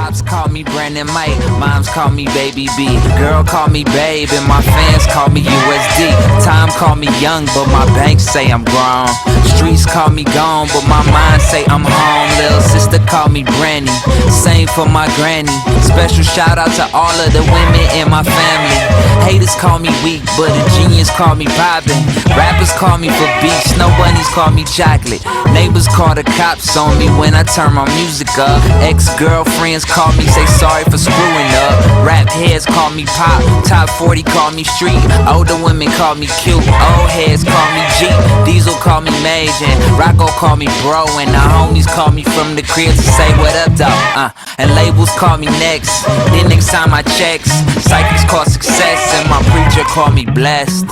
Pops call me Brandon Mike, moms call me Baby B. Girl call me babe, and my fans call me USD. Time call me young, but my bank say I'm grown. Streets call me gone, but my mind say I'm home. Little sister call me Granny, same for my granny. Special shout out to all of the women in my family. Haters call me weak, but the genius call me poppin'. Rappers call me for beats, no bunnies call me chocolate. Neighbors call the cops on me when I turn my music up. Ex-girlfriends call me, say sorry for screwing up. Rap heads call me pop, top 40 call me street. Older women call me cute, old heads call me G. Diesel call me Mage, and Rocco call me bro. And the homies call me from the crib to say what up dog. And labels call me next, then next time I checks. Psychics call success, and my preacher call me blessed.